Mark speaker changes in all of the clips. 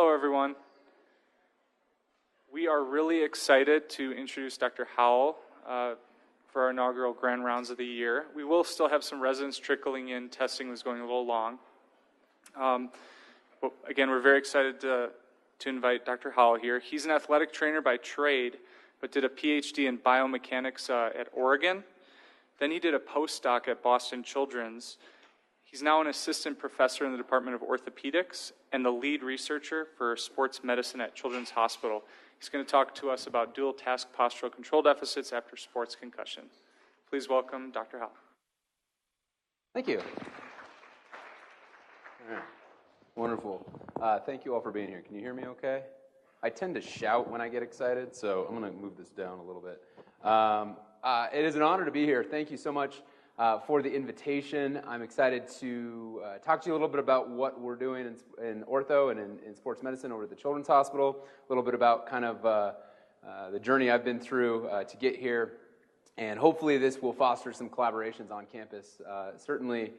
Speaker 1: Hello, everyone. We are really excited to introduce Dr. Howell for our inaugural grand rounds of the year. We will still have some residents trickling in. Testing was going a little long. But again, we're very excited to invite Dr. Howell here. He's an athletic trainer by trade, but did a PhD in biomechanics at Oregon. Then he did a postdoc at Boston Children's. He's now an assistant professor in the Department of Orthopedics and the lead researcher for sports medicine at Children's Hospital. He's going to talk to us about dual task postural control deficits after sports concussion. Please welcome Dr. Howell.
Speaker 2: Thank you. All right. Wonderful. Thank you all for being here. Can you hear me okay? I tend to shout when I get excited, so I'm going to move this down a little bit. It is an honor to be here. Thank you so much for the invitation. I'm excited to talk to you a little bit about what we're doing in ortho and in sports medicine over at the Children's Hospital, a little bit about kind of the journey I've been through to get here, and hopefully this will foster some collaborations on campus. Certainly,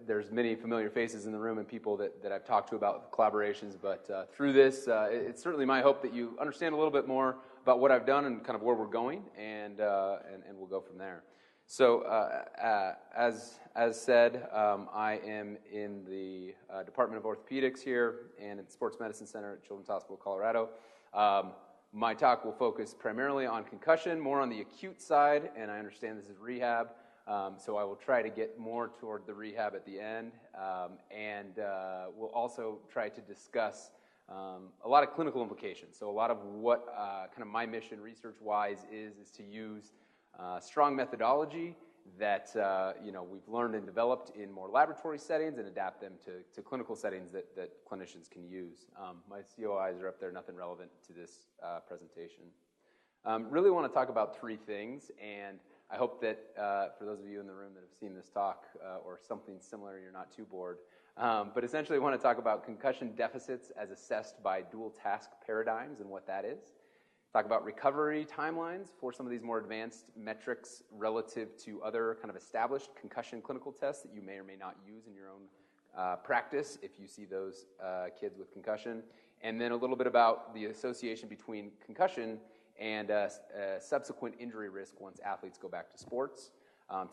Speaker 2: there's many familiar faces in the room and people that I've talked to about collaborations, but through this, it's certainly my hope that you understand a little bit more about what I've done and kind of where we're going, and we'll go from there. So, as said, I am in the Department of Orthopedics here and at the Sports Medicine Center at Children's Hospital, Colorado. My talk will focus primarily on concussion, more on the acute side, and I understand this is rehab, so I will try to get more toward the rehab at the end, and we'll also try to discuss a lot of clinical implications. So a lot of what kind of my mission research-wise is to use strong methodology that we've learned and developed in more laboratory settings and adapt them to clinical settings that clinicians can use. My COIs are up there, nothing relevant to this presentation. Really want to talk about three things, and I hope that for those of you in the room that have seen this talk or something similar, you're not too bored. But essentially I want to talk about concussion deficits as assessed by dual task paradigms and what that is. Talk about recovery timelines for some of these more advanced metrics relative to other kind of established concussion clinical tests that you may or may not use in your own practice if you see those kids with concussion. And then a little bit about the association between concussion and subsequent injury risk once athletes go back to sports.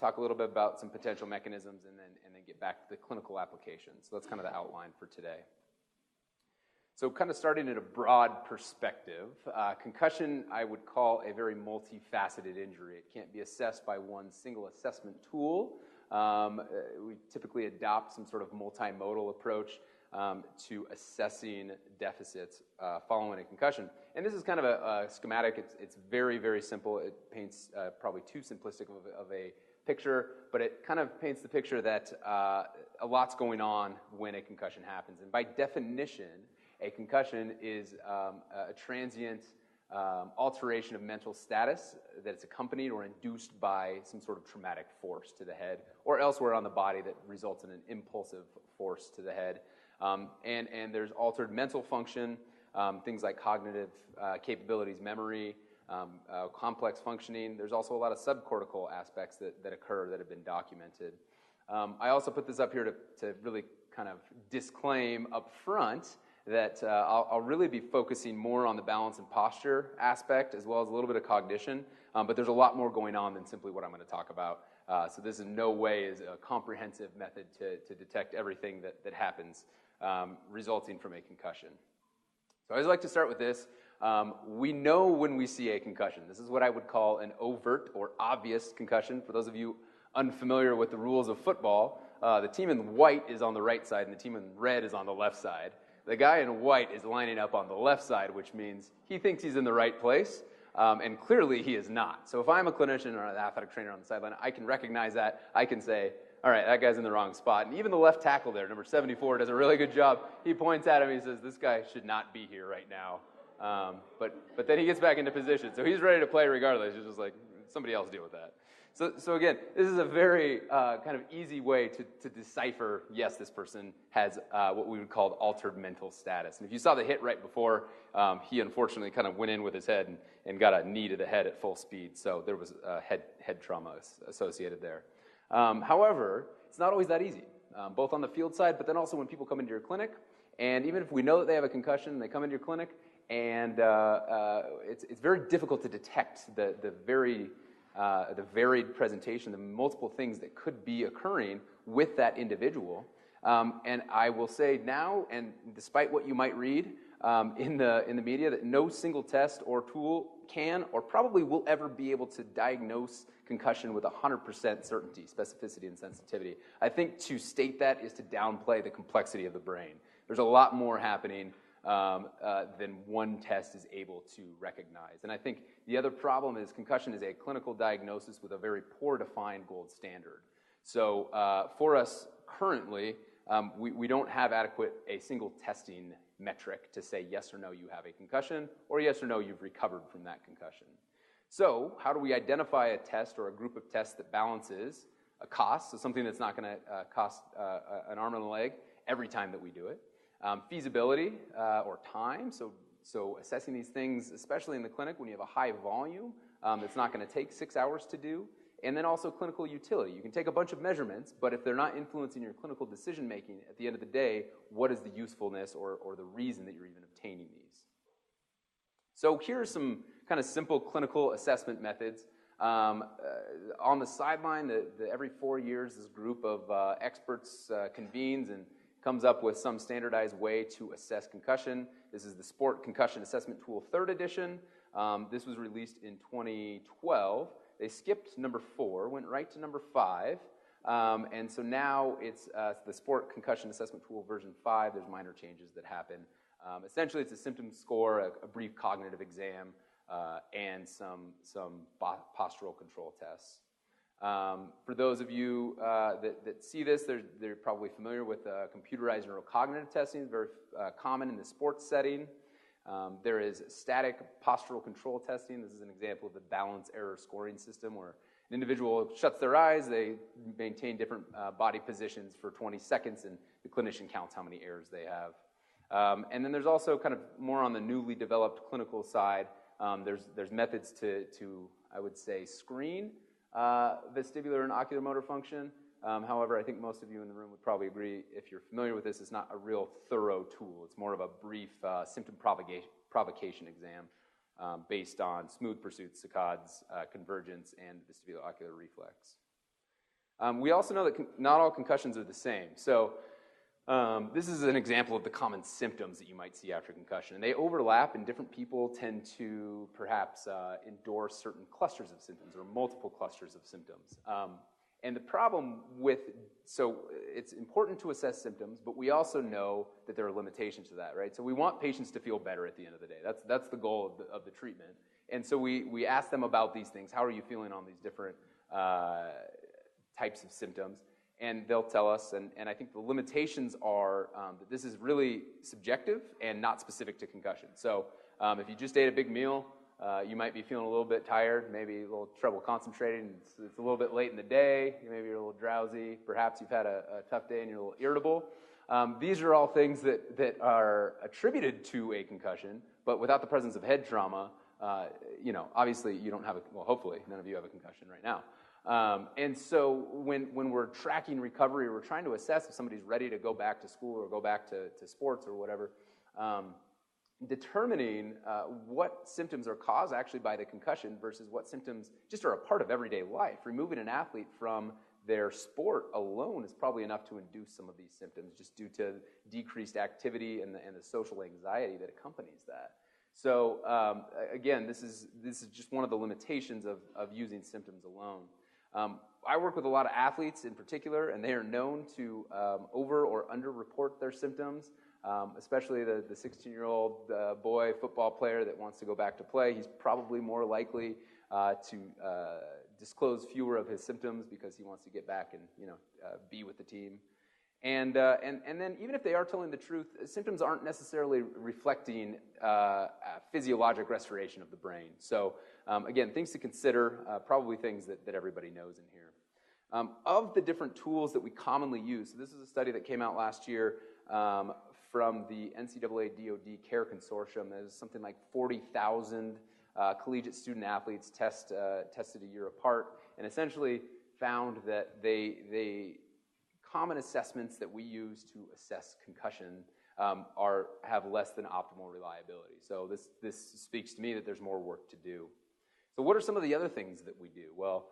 Speaker 2: Talk a little bit about some potential mechanisms and then get back to the clinical applications. So that's kind of the outline for today. So kind of starting at a broad perspective, concussion I would call a very multifaceted injury. It can't be assessed by one single assessment tool. We typically adopt some sort of multimodal approach to assessing deficits following a concussion. And this is kind of a schematic. It's very, very simple. It paints probably too simplistic of a picture, but it kind of paints the picture that a lot's going on when a concussion happens. And by definition, a concussion is a transient alteration of mental status that is accompanied or induced by some sort of traumatic force to the head or elsewhere on the body that results in an impulsive force to the head. And there's altered mental function, things like cognitive capabilities, memory, complex functioning. There's also a lot of subcortical aspects that occur that have been documented. I also put this up here to really kind of disclaim up front that I'll really be focusing more on the balance and posture aspect as well as a little bit of cognition, but there's a lot more going on than simply what I'm going to talk about. So this in no way is a comprehensive method to detect everything that happens resulting from a concussion. So I always like to start with this. We know when we see a concussion. This is what I would call an overt or obvious concussion. For those of you unfamiliar with the rules of football, the team in white is on the right side and the team in red is on the left side. The guy in white is lining up on the left side, which means he thinks he's in the right place, and clearly he is not. So if I'm a clinician or an athletic trainer on the sideline, I can recognize that. I can say, all right, that guy's in the wrong spot. And even the left tackle there, number 74, does a really good job. He points at him, he says, this guy should not be here right now. But then he gets back into position. So he's ready to play regardless. He's just like, somebody else deal with that. So again, this is a very kind of easy way to decipher, yes, this person has what we would call altered mental status. And if you saw the hit right before, he unfortunately kind of went in with his head and got a knee to the head at full speed. So there was head trauma associated there. However, it's not always that easy, both on the field side, but then also when people come into your clinic And even if we know that they have a concussion, they come into your clinic, and it's very difficult to detect the varied presentation, the multiple things that could be occurring with that individual. And I will say now, and despite what you might read in the media, that no single test or tool can or probably will ever be able to diagnose concussion with 100% certainty, specificity, and sensitivity. I think to state that is to downplay the complexity of the brain. There's a lot more happening than one test is able to recognize. And I think the other problem is concussion is a clinical diagnosis with a very poor defined gold standard. So for us currently, we don't have a single testing metric to say yes or no you have a concussion, or yes or no you've recovered from that concussion. So how do we identify a test or a group of tests that balances a cost, so something that's not going to cost an arm and a leg every time that we do it, feasibility or time, so assessing these things, especially in the clinic when you have a high volume that's not going to take 6 hours to do, and then also clinical utility. You can take a bunch of measurements, but if they're not influencing your clinical decision making, at the end of the day, what is the usefulness or the reason that you're even obtaining these? So here are some kind of simple clinical assessment methods. On the sideline, every 4 years, this group of experts convenes and comes up with some standardized way to assess concussion. This is the Sport Concussion Assessment Tool 3rd edition. This was released in 2012. They skipped number 4, went right to number 5, and so now it's the Sport Concussion Assessment Tool version 5. There's minor changes that happen. Essentially, it's a symptom score, a brief cognitive exam, and some postural control tests. For those of you that see this, they're probably familiar with computerized neurocognitive testing. It's very common in the sports setting. There is static postural control testing. This is an example of the balance error scoring system where an individual shuts their eyes, they maintain different body positions for 20 seconds, and the clinician counts how many errors they have. And then there's also kind of more on the newly developed clinical side, there's methods to I would say, screen vestibular and ocular motor function. However, I think most of you in the room would probably agree, if you're familiar with this, it's not a real thorough tool. It's more of a brief symptom provocation exam based on smooth pursuits, saccades, convergence, and vestibulo-ocular reflex. We also know that not all concussions are the same. So this is an example of the common symptoms that you might see after concussion. And they overlap, and different people tend to perhaps endorse certain clusters of symptoms or multiple clusters of symptoms. And the problem so it's important to assess symptoms, but we also know that there are limitations to that, right? So we want patients to feel better at the end of the day. That's the goal of the treatment. And so we ask them about these things. How are you feeling on these different types of symptoms? And they'll tell us, and I think the limitations are that this is really subjective and not specific to concussion. So if you just ate a big meal, you might be feeling a little bit tired, maybe a little trouble concentrating. It's a little bit late in the day. Maybe you're a little drowsy. Perhaps you've had a tough day and you're a little irritable. These are all things that are attributed to a concussion, but without the presence of head trauma, obviously you don't have hopefully none of you have a concussion right now. And so when we're tracking recovery, we're trying to assess if somebody's ready to go back to school or go back to sports or whatever, determining what symptoms are caused actually by the concussion versus what symptoms just are a part of everyday life. Removing an athlete from their sport alone is probably enough to induce some of these symptoms just due to decreased activity and the social anxiety that accompanies that. So again, this is just one of the limitations of using symptoms alone. I work with a lot of athletes in particular, and they are known to over or under-report their symptoms, especially the 16-year-old boy football player that wants to go back to play. He's probably more likely to disclose fewer of his symptoms because he wants to get back and be with the team. And then even if they are telling the truth, symptoms aren't necessarily reflecting physiologic restoration of the brain. So again, things to consider, probably things that everybody knows in here. Of the different tools that we commonly use, so this is a study that came out last year from the NCAA DoD CARE Consortium. There's something like 40,000 collegiate student athletes tested a year apart, and essentially found that common assessments that we use to assess concussion have less than optimal reliability. So this speaks to me that there's more work to do. So what are some of the other things that we do? Well,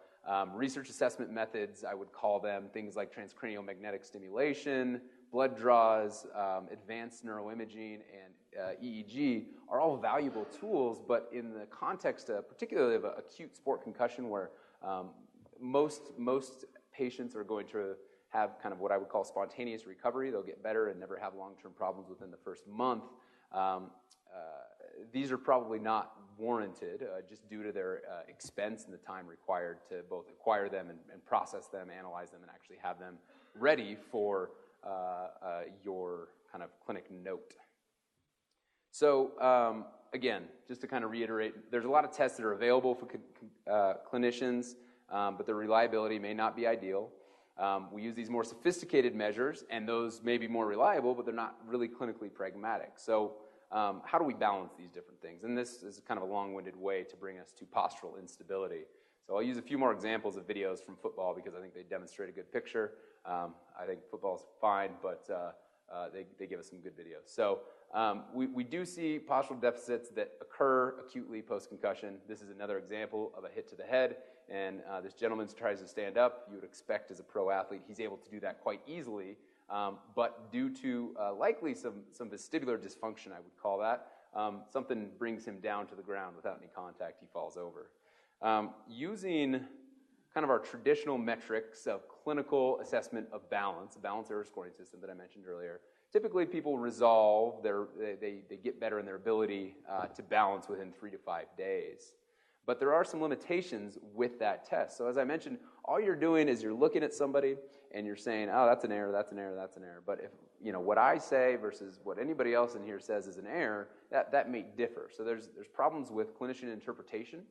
Speaker 2: research assessment methods, I would call them, things like transcranial magnetic stimulation, blood draws, advanced neuroimaging, and EEG are all valuable tools, but in the context particularly of an acute sport concussion where most patients are going to have kind of what I would call spontaneous recovery. They'll get better and never have long-term problems within the first month. These are probably not warranted just due to their expense and the time required to both acquire them and process them, analyze them, and actually have them ready for your kind of clinic note. So again, just to kind of reiterate, there's a lot of tests that are available for clinicians, but their reliability may not be ideal. We use these more sophisticated measures, and those may be more reliable, but they're not really clinically pragmatic. So how do we balance these different things? And this is kind of a long-winded way to bring us to postural instability. So I'll use a few more examples of videos from football because I think they demonstrate a good picture. I think football's fine, but they give us some good videos. So we do see postural deficits that occur acutely post-concussion. This is another example of a hit to the head, and this gentleman tries to stand up. You would expect as a pro athlete, he's able to do that quite easily, but due to likely some vestibular dysfunction, I would call that, something brings him down to the ground without any contact. He falls over. Using kind of our traditional metrics of clinical assessment of balance, a balance error scoring system that I mentioned earlier, typically people resolve, they get better in their ability to balance within 3 to 5 days. But there are some limitations with that test. So as I mentioned, all you're doing is you're looking at somebody and you're saying, oh, that's an error, that's an error, that's an error. But if what I say versus what anybody else in here says is an error, that may differ. So there's problems with clinician interpretation.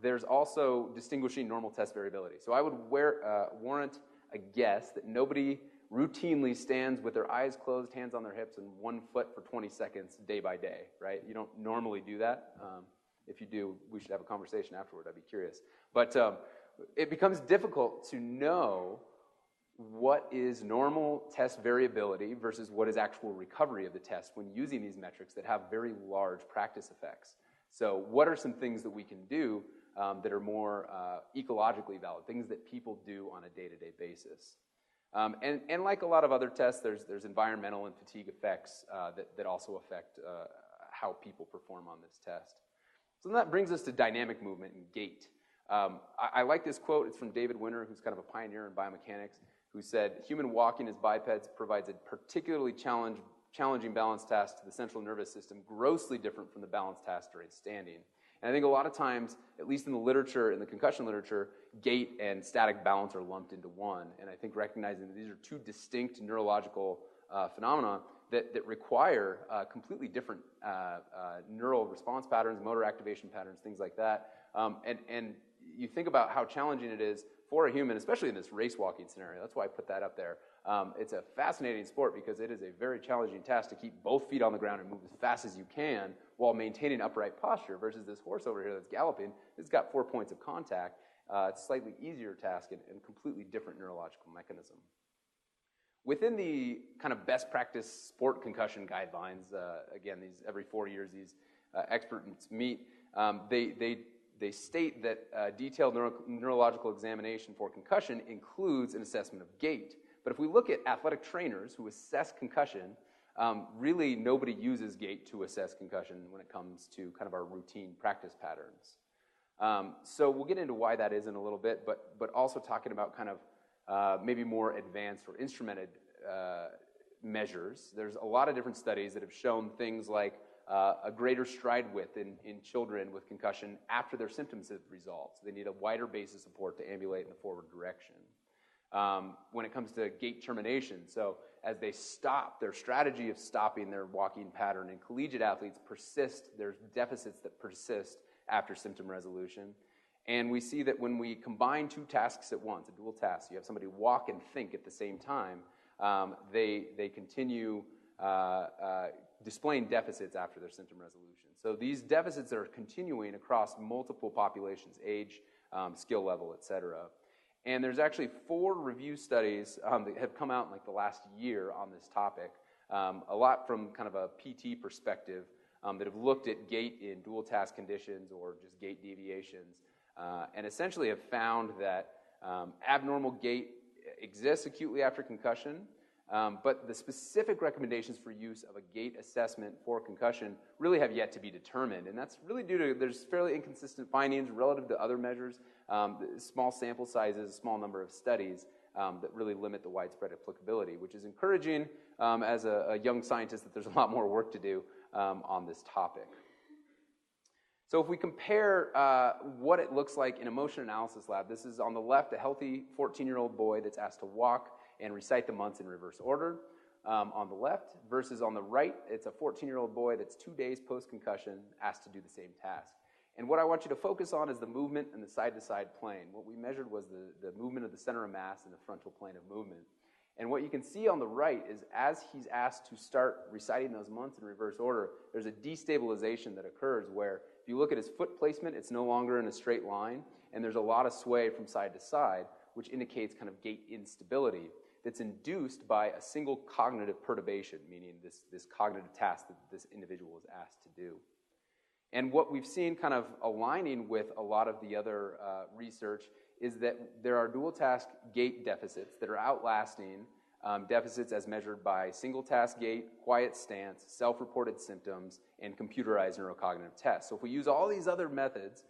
Speaker 2: There's also distinguishing normal test variability. So I would warrant a guess that nobody routinely stands with their eyes closed, hands on their hips, and 1 foot for 20 seconds day by day, right? You don't normally do that. If you do, we should have a conversation afterward. I'd be curious. But it becomes difficult to know what is normal test variability versus what is actual recovery of the test when using these metrics that have very large practice effects. So what are some things that we can do that are more ecologically valid, things that people do on a day-to-day basis? And like a lot of other tests, there's environmental and fatigue effects that also affect how people perform on this test. So that brings us to dynamic movement and gait. I like this quote. It's from David Winter, who's kind of a pioneer in biomechanics, who said, "Human walking as bipeds provides a particularly challenging balance task to the central nervous system, grossly different from the balance task during standing." And I think a lot of times, at least in the literature, in the concussion literature, gait and static balance are lumped into one. And I think recognizing that these are two distinct neurological phenomena that require completely different neural response patterns, motor activation patterns, things like that. And you think about how challenging it is for a human, especially in this race walking scenario. That's why I put that up there. It's a fascinating sport because it is a very challenging task to keep both feet on the ground and move as fast as you can while maintaining upright posture versus this horse over here that's galloping. It's got 4 points of contact. It's a slightly easier task and completely different neurological mechanism. Within the kind of best practice sport concussion guidelines, again, every 4 years these experts meet, they state that detailed neurological examination for concussion includes an assessment of gait. But if we look at athletic trainers who assess concussion, really nobody uses gait to assess concussion when it comes to kind of our routine practice patterns. So we'll get into why that is in a little bit, but also talking about kind of maybe more advanced or instrumented measures. There's a lot of different studies that have shown things like a greater stride width in children with concussion after their symptoms have resolved. So they need a wider base of support to ambulate in the forward direction. When it comes to gait termination, so as they stop, their strategy of stopping their walking pattern in collegiate athletes there's deficits that persist after symptom resolution. And we see that when we combine two tasks at once, a dual task, you have somebody walk and think at the same time, they continue displaying deficits after their symptom resolution. So these deficits are continuing across multiple populations, age, skill level, et cetera. And there's actually 4 review studies that have come out in like the last year on this topic. a lot from kind of a PT perspective that have looked at gait in dual task conditions or just gait deviations, and essentially have found that abnormal gait exists acutely after concussion, but the specific recommendations for use of a gait assessment for concussion really have yet to be determined, and that's really due to there's fairly inconsistent findings relative to other measures, small sample sizes, small number of studies that really limit the widespread applicability, which is encouraging as a young scientist that there's a lot more work to do on this topic. So if we compare what it looks like in a motion analysis lab, this is on the left a healthy 14-year-old boy that's asked to walk and recite the months in reverse order on the left, versus on the right, it's a 14-year-old boy that's 2 days post-concussion asked to do the same task. And what I want you to focus on is the movement in the side-to-side plane. What we measured was the movement of the center of mass in the frontal plane of movement. And what you can see on the right is as he's asked to start reciting those months in reverse order, there's a destabilization that occurs where if you look at his foot placement, it's no longer in a straight line, and there's a lot of sway from side to side, which indicates kind of gait instability that's induced by a single cognitive perturbation, meaning this cognitive task that this individual is asked to do. And what we've seen kind of aligning with a lot of the other research is that there are dual task gait deficits that are outlasting deficits as measured by single task gait, quiet stance, self-reported symptoms, and computerized neurocognitive tests. So if we use all these other methods,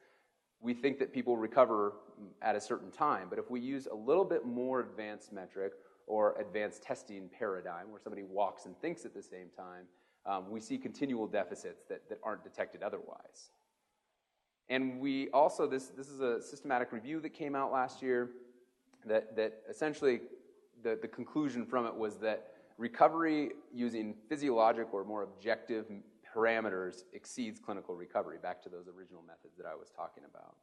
Speaker 2: we think that people recover at a certain time. But if we use a little bit more advanced metric or advanced testing paradigm where somebody walks and thinks at the same time, we see continual deficits that aren't detected otherwise. And we also, this is a systematic review that came out last year that essentially the conclusion from it was that recovery using physiologic or more objective parameters exceeds clinical recovery, back to those original methods that I was talking about.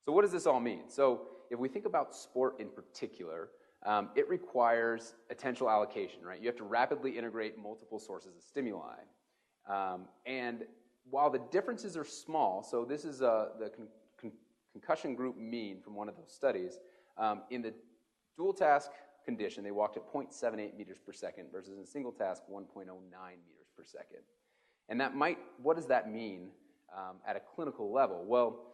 Speaker 2: So what does this all mean? So if we think about sport in particular, it requires attentional allocation, right? You have to rapidly integrate multiple sources of stimuli. And while the differences are small, so this is the concussion group mean from one of those studies, in the dual task condition, they walked at 0.78 meters per second versus in single task, 1.09 meters per second. And what does that mean at a clinical level? Well,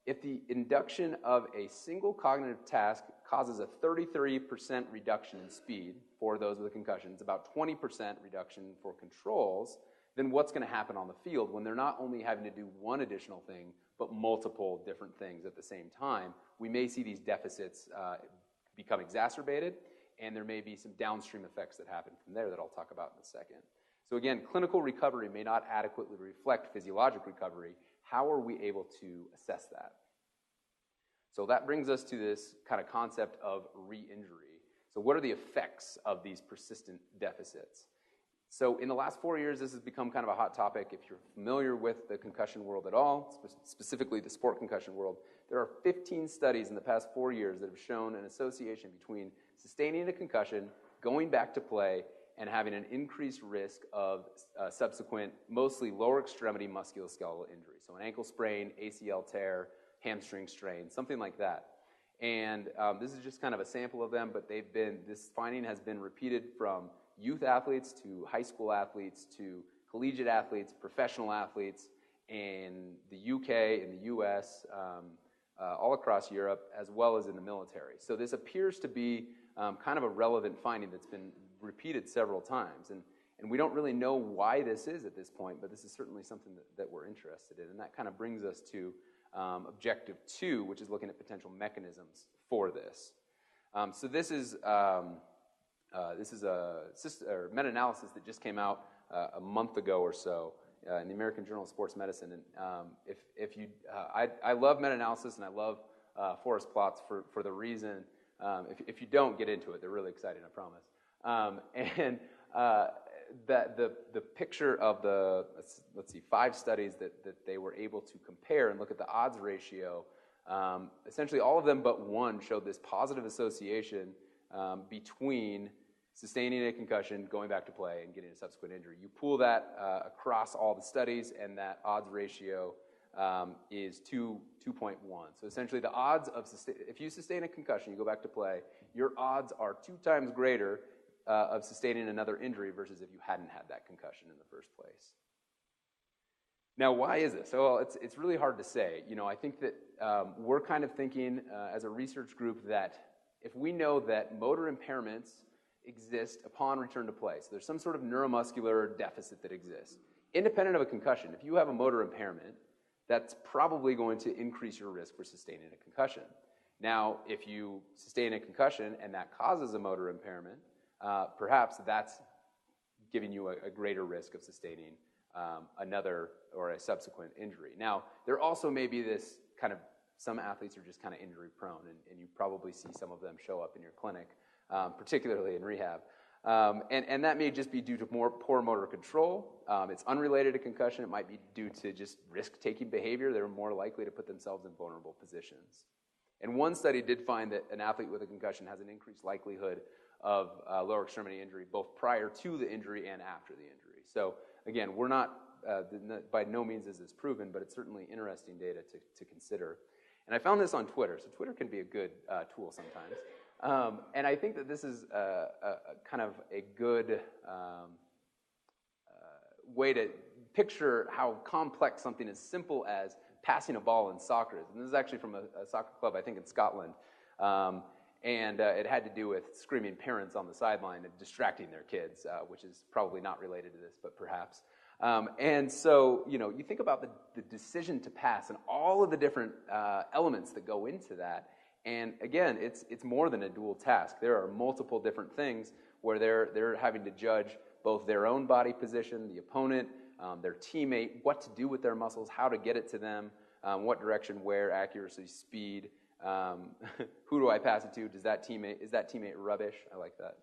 Speaker 2: if the induction of a single cognitive task causes a 33% reduction in speed for those with a concussion, it's about 20% reduction for controls, then what's going to happen on the field when they're not only having to do one additional thing, but multiple different things at the same time? We may see these deficits become exacerbated, and there may be some downstream effects that happen from there that I'll talk about in a second. So again, clinical recovery may not adequately reflect physiologic recovery. How are we able to assess that? So that brings us to this kind of concept of re-injury. So what are the effects of these persistent deficits? So in the last 4 years, this has become kind of a hot topic. If you're familiar with the concussion world at all, specifically the sport concussion world, there are 15 studies in the past 4 years that have shown an association between sustaining a concussion, going back to play, and having an increased risk of subsequent, mostly lower extremity musculoskeletal injury. So an ankle sprain, ACL tear, hamstring strain, something like that. And this is just kind of a sample of them, but this finding has been repeated from youth athletes to high school athletes to collegiate athletes, professional athletes in the UK, in the US, all across Europe, as well as in the military. So this appears to be kind of a relevant finding that's been repeated several times. And we don't really know why this is at this point, but this is certainly something that we're interested in. And that kind of brings us to objective 2, which is looking at potential mechanisms for this. So this is a meta-analysis that just came out a month ago or so in the American Journal of Sports Medicine. And I love meta-analysis and I love forest plots for the reason, if you don't get into it, they're really exciting, I promise. The picture of the, let's see, 5 studies that they were able to compare and look at the odds ratio, essentially all of them but one showed this positive association between sustaining a concussion, going back to play, and getting a subsequent injury. You pool that across all the studies, and that odds ratio is 2.1. So essentially the odds of, if you sustain a concussion, you go back to play, your odds are 2 times greater of sustaining another injury versus if you hadn't had that concussion in the first place. Now, why is this? Well, it's really hard to say. I think that we're kind of thinking as a research group that if we know that motor impairments exist upon return to play, so there's some sort of neuromuscular deficit that exists, independent of a concussion, if you have a motor impairment, that's probably going to increase your risk for sustaining a concussion. Now, if you sustain a concussion and that causes a motor impairment, perhaps that's giving you a greater risk of sustaining another or a subsequent injury. Now, there also may be this kind of, some athletes are just kind of injury prone, and you probably see some of them show up in your clinic, particularly in rehab. And that may just be due to poor motor control. It's unrelated to concussion. It might be due to just risk-taking behavior. They're more likely to put themselves in vulnerable positions. And one study did find that an athlete with a concussion has an increased likelihood of lower extremity injury both prior to the injury and after the injury. So again, we're not, by no means is this proven, but it's certainly interesting data to consider. And I found this on Twitter, so Twitter can be a good tool sometimes. And I think that this is a kind of a good way to picture how complex something as simple as passing a ball in soccer is. And this is actually from a soccer club, I think in Scotland. And it had to do with screaming parents on the sideline and distracting their kids, which is probably not related to this, but perhaps. And so, you think about the decision to pass and all of the different elements that go into that. And again, it's more than a dual task. There are multiple different things where they're having to judge both their own body position, the opponent, their teammate, what to do with their muscles, how to get it to them, what direction, where, accuracy, speed. Who do I pass it to? Is that teammate rubbish? I like that.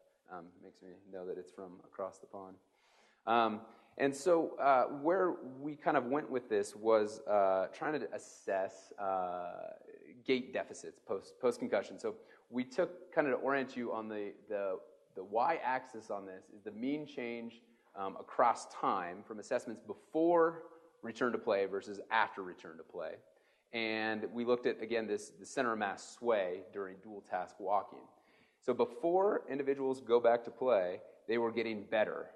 Speaker 2: Makes me know that it's from across the pond. And so where we kind of went with this was trying to assess gait deficits post-concussion. So we took, kind of to orient you on the y-axis on this, is the mean change across time from assessments before return to play versus after return to play. And we looked at, again, the center of mass sway during dual task walking. So before individuals go back to play, they were getting better.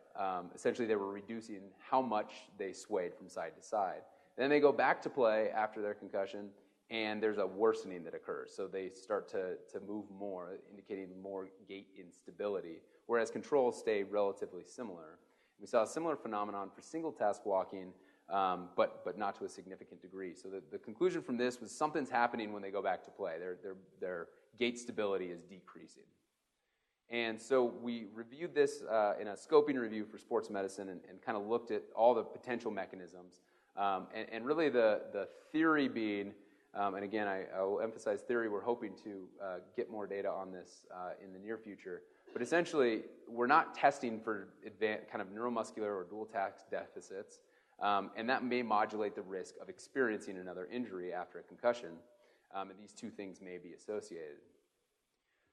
Speaker 2: Essentially, they were reducing how much they swayed from side to side. Then they go back to play after their concussion, and there's a worsening that occurs. So they start to move more, indicating more gait instability, whereas controls stay relatively similar. We saw a similar phenomenon for single task walking, but not to a significant degree. So the conclusion from this was something's happening when they go back to play. Their gait stability is decreasing. And so we reviewed this in a scoping review for sports medicine and kind of looked at all the potential mechanisms. And really the theory being, and again, I will emphasize theory, we're hoping to get more data on this in the near future. But essentially, we're not testing for kind of neuromuscular or dual task deficits, and that may modulate the risk of experiencing another injury after a concussion, and these two things may be associated.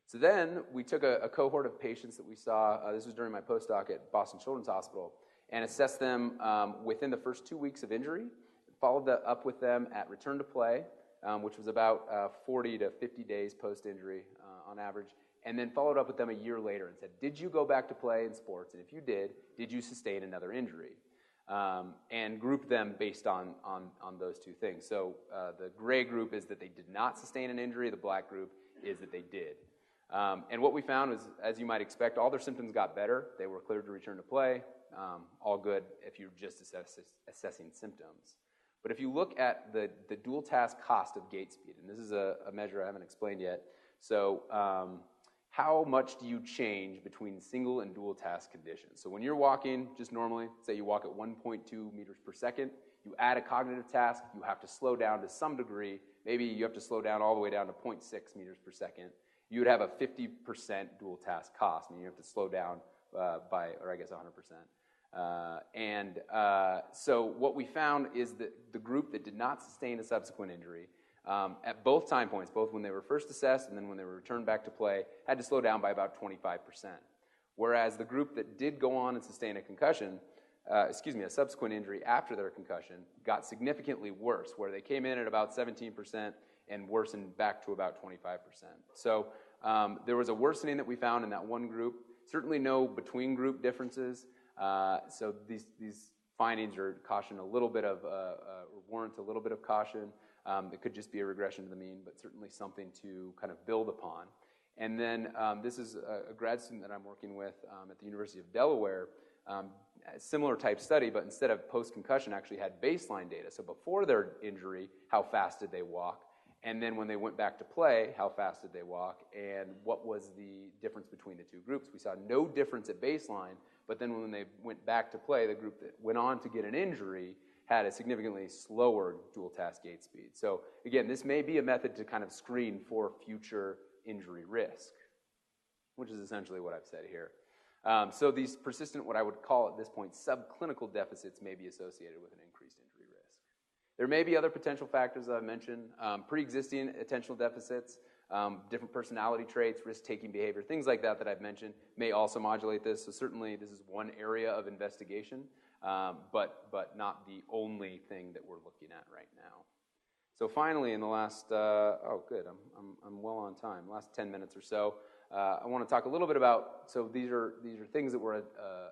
Speaker 2: So then we took a cohort of patients that we saw, this was during my postdoc at Boston Children's Hospital, and assessed them within the first 2 weeks of injury, followed up with them at return to play, which was about 40 to 50 days post-injury on average, and then followed up with them a year later and said, did you go back to play in sports? And if you did you sustain another injury? And grouped them based on those two things. So the gray group is that they did not sustain an injury. The black group is that they did. And what we found was, as you might expect, all their symptoms got better. They were cleared to return to play. All good if you're just assessing symptoms. But if you look at the dual task cost of gait speed, and this is a measure I haven't explained yet, so how much do you change between single and dual task conditions? So when you're walking just normally, say you walk at 1.2 meters per second, you add a cognitive task, you have to slow down to some degree. Maybe you have to slow down all the way down to 0.6 meters per second. You would have a 50% dual task cost, meaning you have to slow down by, or I guess 100%. So what we found is that the group that did not sustain a subsequent injury at both time points, both when they were first assessed and then when they were returned back to play, had to slow down by about 25%. Whereas the group that did go on and sustain a concussion, a subsequent injury after their concussion, got significantly worse, where they came in at about 17% and worsened back to about 25%. So there was a worsening that we found in that one group. Certainly no between group differences. So these findings are caution a little bit of, warrant a little bit of caution. It could just be a regression to the mean, but certainly something to kind of build upon. And then this is a grad student that I'm working with at the University of Delaware. A similar type study, but instead of post-concussion, actually had baseline data. So before their injury, how fast did they walk? And then when they went back to play, how fast did they walk? And what was the difference between the two groups? We saw no difference at baseline, but then when they went back to play, the group that went on to get an injury had a significantly slower dual task gait speed. So again, this may be a method to kind of screen for future injury risk, which is essentially what I've said here. So these persistent, what I would call at this point, subclinical deficits may be associated with an increased injury risk. There may be other potential factors that I've mentioned, pre-existing attentional deficits, different personality traits, risk-taking behavior, things like that I've mentioned may also modulate this. So certainly this is one area of investigation, but not the only thing that we're looking at right now. So finally, in the last, oh good, I'm well on time, last 10 minutes or so, I want to talk a little bit about, so these are things that we're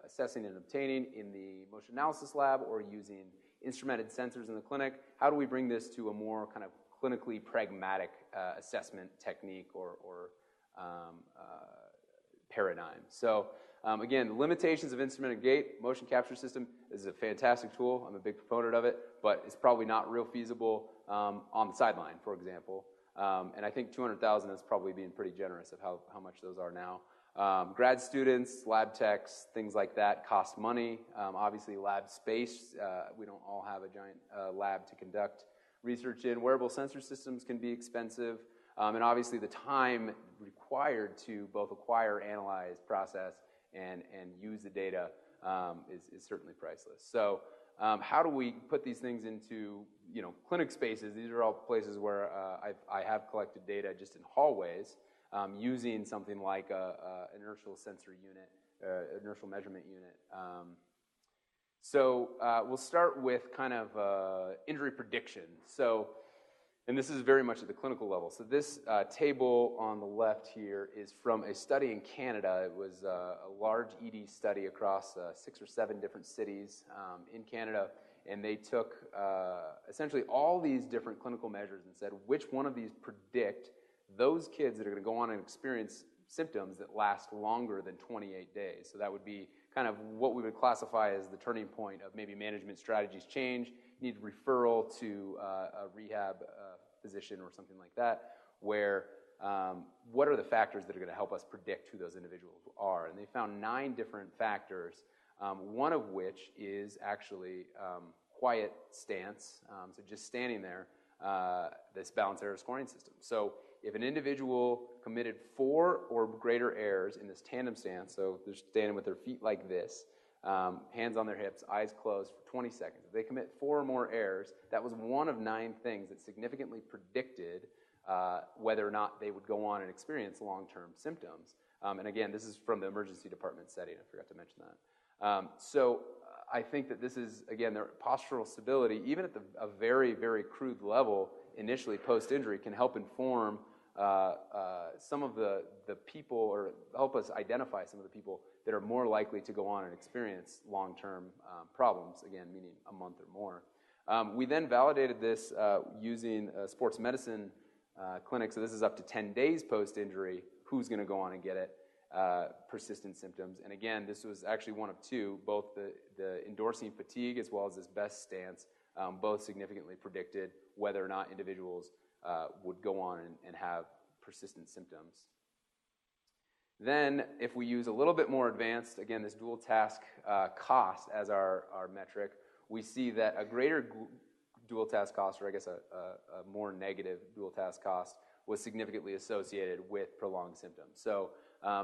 Speaker 2: assessing and obtaining in the motion analysis lab or using instrumented sensors in the clinic. How do we bring this to a more kind of clinically pragmatic assessment technique or paradigm? So again, the limitations of instrumented gait, motion capture system is a fantastic tool. I'm a big proponent of it, but it's probably not real feasible on the sideline, for example. And I think 200,000 is probably being pretty generous of how much those are now. Grad students, lab techs, things like that cost money. Obviously, lab space. We don't all have a giant lab to conduct research in. Wearable sensor systems can be expensive. And obviously, the time required to both acquire, analyze, process, and use the data is certainly priceless. So how do we put these things into clinic spaces? These are all places where I have collected data just in hallways using something like an inertial sensor unit, inertial measurement unit. So we'll start with kind of injury prediction. So, and this is very much at the clinical level. So this table on the left here is from a study in Canada. It was a large ED study across 6 or 7 different cities in Canada. And they took essentially all these different clinical measures and said, which one of these predict those kids that are going to go on and experience symptoms that last longer than 28 days? So that would be kind of what we would classify as the turning point of maybe management strategies change, need referral to a rehab physician or something like that, where what are the factors that are going to help us predict who those individuals are? And they found 9 different factors, one of which is actually quiet stance, so just standing there, this balanced error scoring system. So if an individual committed 4 or greater errors in this tandem stance, so they're standing with their feet like this, hands on their hips, eyes closed for 20 seconds. If they commit 4 or more errors, that was one of 9 things that significantly predicted whether or not they would go on and experience long-term symptoms. And again, this is from the emergency department setting. I forgot to mention that. So I think that this is, again, their postural stability, even at a very, very crude level, initially post-injury, can help inform some of the people, or help us identify some of the people that are more likely to go on and experience long-term problems, again, meaning a month or more. We then validated this using a sports medicine clinic, so this is up to 10 days post-injury, who's going to go on and get it, persistent symptoms. And again, this was actually one of 2, both the endorsing fatigue as well as this best stance, both significantly predicted whether or not individuals would go on and have persistent symptoms. Then, if we use a little bit more advanced, again, this dual task cost as our metric, we see that a greater dual task cost, or I guess a more negative dual task cost, was significantly associated with prolonged symptoms. So,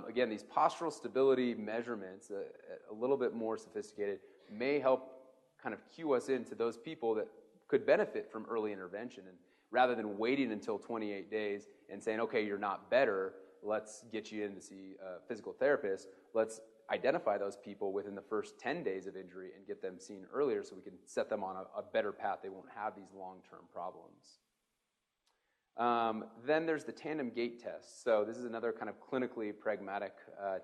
Speaker 2: again, these postural stability measurements, a little bit more sophisticated, may help kind of cue us into those people that could benefit from early intervention. And rather than waiting until 28 days and saying, okay, you're not better, let's get you in to see a physical therapist, let's identify those people within the first 10 days of injury and get them seen earlier so we can set them on a better path. They won't have these long-term problems. Then there's the tandem gait test. So this is another kind of clinically pragmatic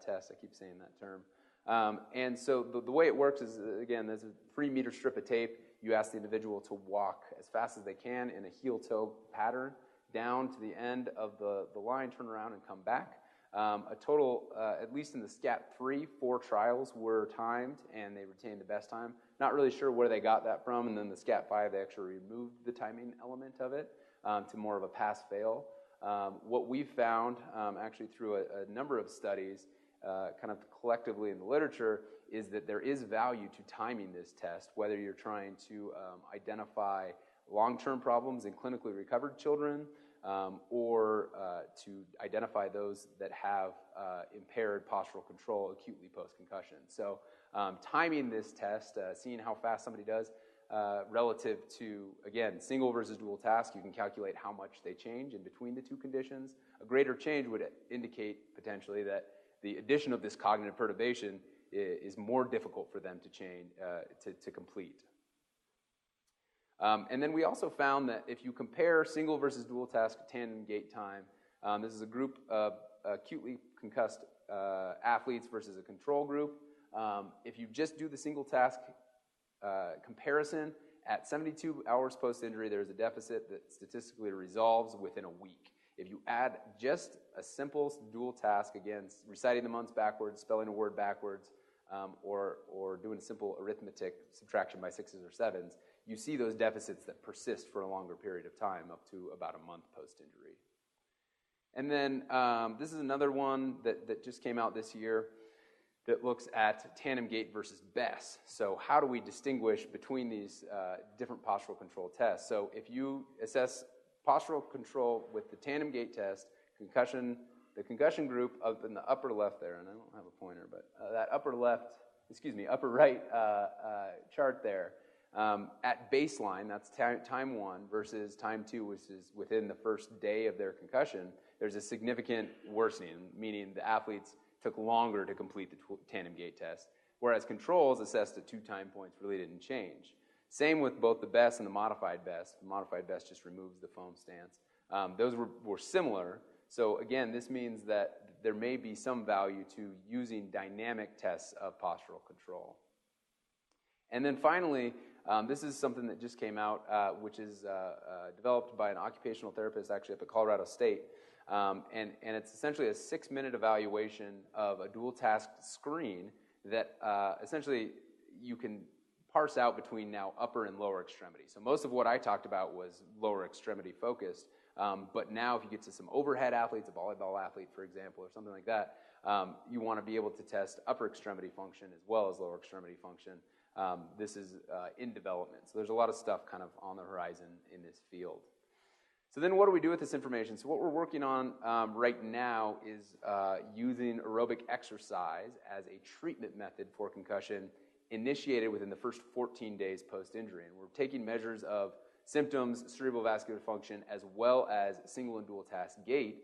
Speaker 2: test. I keep saying that term. And so the way it works is, again, there's a 3-meter strip of tape. You ask the individual to walk as fast as they can in a heel-toe pattern down to the end of the line, turn around, and come back. A total, at least in the SCAT-3, 4 trials were timed, and they retained the best time. Not really sure where they got that from, and then the SCAT-5, they actually removed the timing element of it to more of a pass-fail. What we found, actually through a number of studies, kind of collectively in the literature, is that there is value to timing this test, whether you're trying to identify long-term problems in clinically recovered children, or to identify those that have impaired postural control acutely post-concussion. So timing this test, seeing how fast somebody does relative to, again, single versus dual task, you can calculate how much they change in between the two conditions. A greater change would indicate potentially that the addition of this cognitive perturbation is more difficult for them to change, to complete. And then we also found that if you compare single versus dual task tandem gait time, this is a group of acutely concussed athletes versus a control group. If you just do the single task comparison, at 72 hours post-injury, there's a deficit that statistically resolves within a week. If you add just a simple dual task, again, reciting the months backwards, spelling a word backwards, or doing a simple arithmetic subtraction by 6s or 7s, you see those deficits that persist for a longer period of time, up to about a month post-injury. And then this is another one that just came out this year that looks at tandem gait versus BESS. So how do we distinguish between these different postural control tests? So if you assess postural control with the tandem gait test, the concussion group up in the upper left there, and I don't have a pointer, but that upper right chart there, at baseline, that's time 1 versus time 2, which is within the first day of their concussion, there's a significant worsening, meaning the athletes took longer to complete the tandem gait test, whereas controls assessed at 2 time points really didn't change. Same with both the BESS and the modified BESS. The modified BESS just removes the foam stance. Those were similar. So again, this means that there may be some value to using dynamic tests of postural control. And then finally, this is something that just came out, which is developed by an occupational therapist actually up at Colorado State. And it's essentially a 6-minute evaluation of a dual task screen that essentially you can parse out between now upper and lower extremity. So most of what I talked about was lower extremity focused, but now if you get to some overhead athletes, a volleyball athlete, for example, or something like that, you want to be able to test upper extremity function as well as lower extremity function. This is in development. So there's a lot of stuff kind of on the horizon in this field. So then what do we do with this information? So what we're working on right now is using aerobic exercise as a treatment method for concussion initiated within the first 14 days post-injury. And we're taking measures of symptoms, cerebrovascular function, as well as single and dual task gait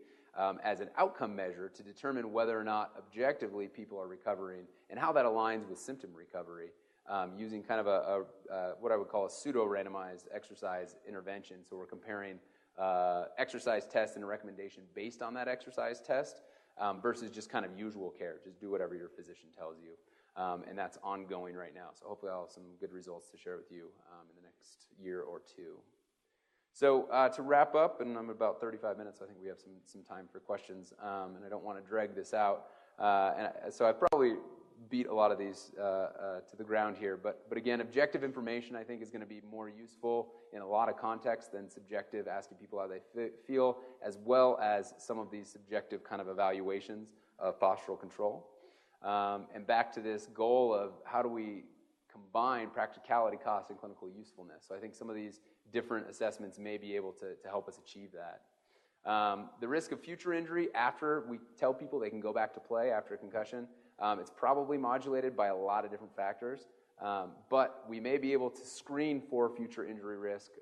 Speaker 2: as an outcome measure to determine whether or not objectively people are recovering and how that aligns with symptom recovery using kind of what I would call a pseudo-randomized exercise intervention. So we're comparing exercise test and a recommendation based on that exercise test versus just kind of usual care. Just do whatever your physician tells you. And that's ongoing right now. So hopefully I'll have some good results to share with you in the next year or two. So to wrap up, and I'm about 35 minutes, so I think we have some time for questions, and I don't want to drag this out. So I probably beat a lot of these to the ground here, but again, objective information I think is going to be more useful in a lot of contexts than subjective, asking people how they feel, as well as some of these subjective kind of evaluations of postural control. And back to this goal of how do we combine practicality, cost, and clinical usefulness. So I think some of these different assessments may be able to help us achieve that. The risk of future injury after we tell people they can go back to play after a concussion, it's probably modulated by a lot of different factors, but we may be able to screen for future injury risk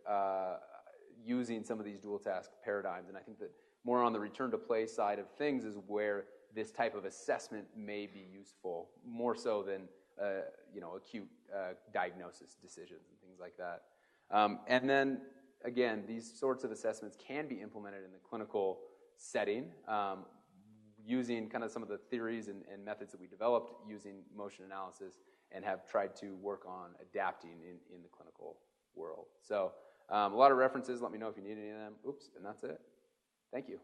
Speaker 2: using some of these dual task paradigms. And I think that more on the return to play side of things is where this type of assessment may be useful, more so than acute diagnosis decisions and things like that. And then again, these sorts of assessments can be implemented in the clinical setting using kind of some of the theories and methods that we developed using motion analysis and have tried to work on adapting in the clinical world. So a lot of references. Let me know if you need any of them. Oops, and that's it. Thank you.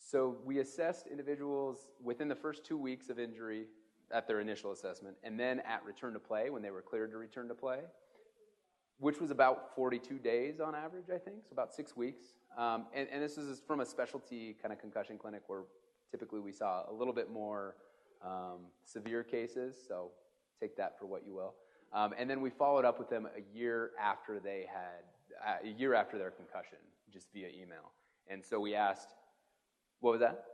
Speaker 2: So we assessed individuals within the first 2 weeks of injury at their initial assessment, and then at return to play when they were cleared to return to play, which was about 42 days on average, I think, so about 6 weeks. And this is from a specialty kind of concussion clinic where typically we saw a little bit more severe cases, so take that for what you will. And then we followed up with them a year after they had, a year after their concussion, just via email. And so we asked, what was that?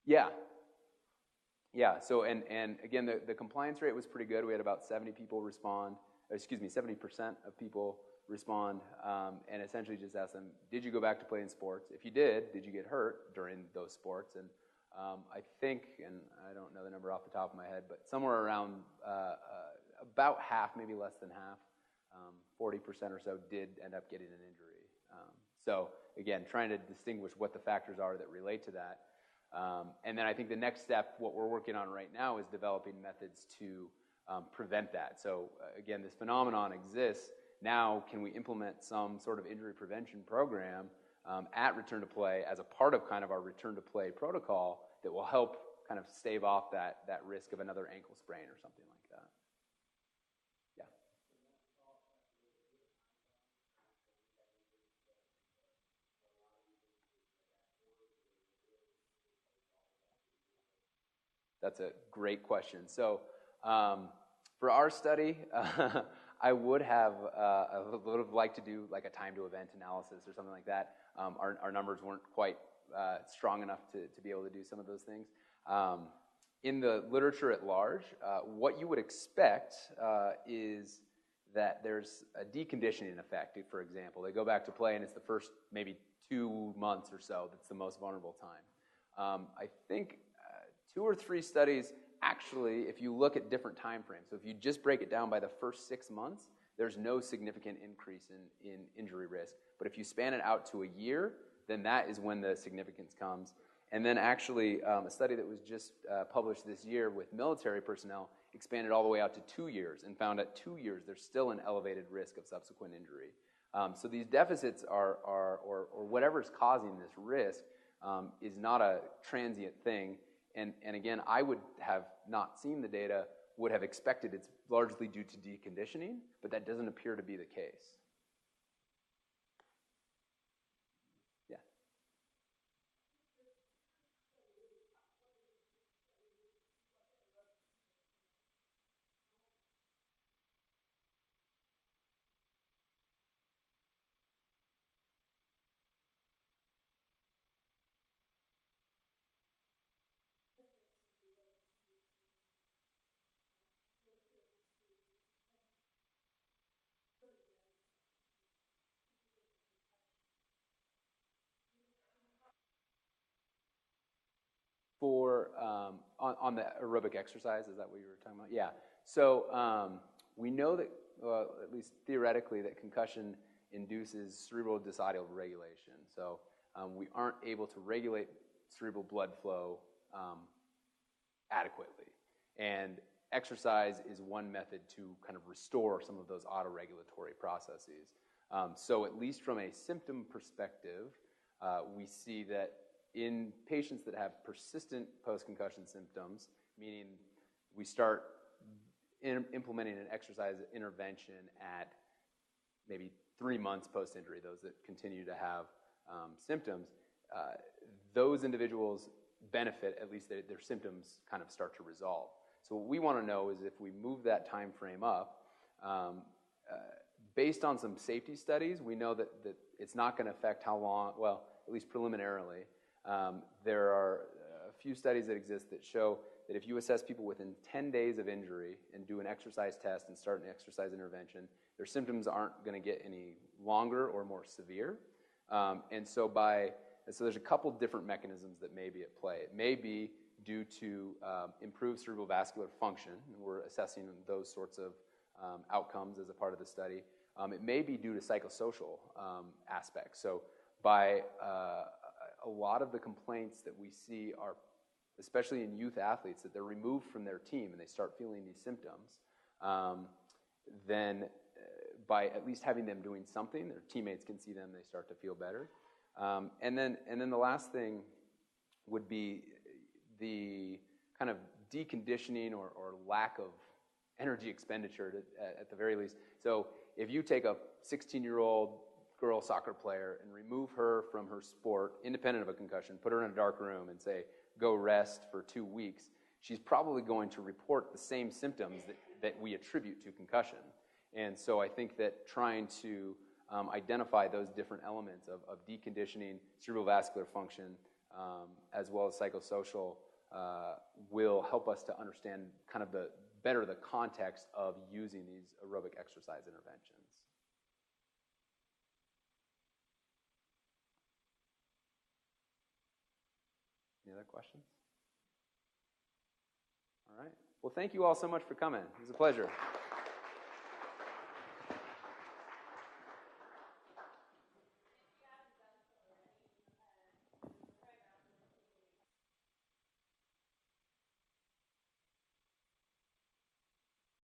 Speaker 2: Yeah. Yeah, so, and again, the compliance rate was pretty good. We had about 70 people respond, 70% of people respond, and essentially just asked them, did you go back to playing sports? If you did you get hurt during those sports? And I think, and I don't know the number off the top of my head, but somewhere around about half, maybe less than half, 40% or so did end up getting an injury. So again, trying to distinguish what the factors are that relate to that. And then I think the next step, what we're working on right now, is developing methods to prevent that. So again, this phenomenon exists. Now, can we implement some sort of injury prevention program at return to play as a part of kind of our return to play protocol that will help kind of stave off that risk of another ankle sprain or something like that? Yeah. That's a great question. So for our study, I would have liked to do like a time to event analysis or something like that. Our numbers weren't quite strong enough to be able to do some of those things. In the literature at large, what you would expect is that there's a deconditioning effect, for example. They go back to play and it's the first maybe 2 months or so that's the most vulnerable time. I think 2 or 3 studies, actually, if you look at different time frames, so if you just break it down by the first 6 months, there's no significant increase in injury risk. But if you span it out to a year, then that is when the significance comes. And then actually, a study that was just published this year with military personnel expanded all the way out to 2 years and found at 2 years there's still an elevated risk of subsequent injury. So these deficits or whatever's causing this risk is not a transient thing. And again, I would have not seen the data, would have expected it's largely due to deconditioning, but that doesn't appear to be the case. Yeah. For on the aerobic exercise, is that what you were talking about? Yeah. So we know that, at least theoretically, that concussion induces cerebral decibel regulation. So we aren't able to regulate cerebral blood flow adequately. And exercise is one method to kind of restore some of those autoregulatory processes. So at least from a symptom perspective, we see that in patients that have persistent post-concussion symptoms, meaning we start implementing an exercise intervention at maybe 3 months post-injury, those that continue to have symptoms, those individuals benefit, at least their symptoms kind of start to resolve. So what we want to know is if we move that time frame up, based on some safety studies, we know that it's not going to affect how long, well, at least preliminarily, there are a few studies that exist that show that if you assess people within 10 days of injury and do an exercise test and start an exercise intervention, their symptoms aren't going to get any longer or more severe. And so there's a couple different mechanisms that may be at play. It may be due to improved cerebrovascular function, and we're assessing those sorts of outcomes as a part of the study. It may be due to psychosocial aspects. So by a lot of the complaints that we see are, especially in youth athletes, that they're removed from their team and they start feeling these symptoms, then by at least having them doing something, their teammates can see them, they start to feel better. And then the last thing would be the kind of deconditioning or lack of energy expenditure at the very least. So if you take a 16-year-old girl soccer player and remove her from her sport, independent of a concussion, put her in a dark room and say, go rest for 2 weeks, she's probably going to report the same symptoms that we attribute to concussion. And so I think that trying to identify those different elements of deconditioning, cerebrovascular function, as well as psychosocial, will help us to understand kind of better the context of using these aerobic exercise interventions. Any other questions? All right. Well, thank you all so much for coming. It was a pleasure.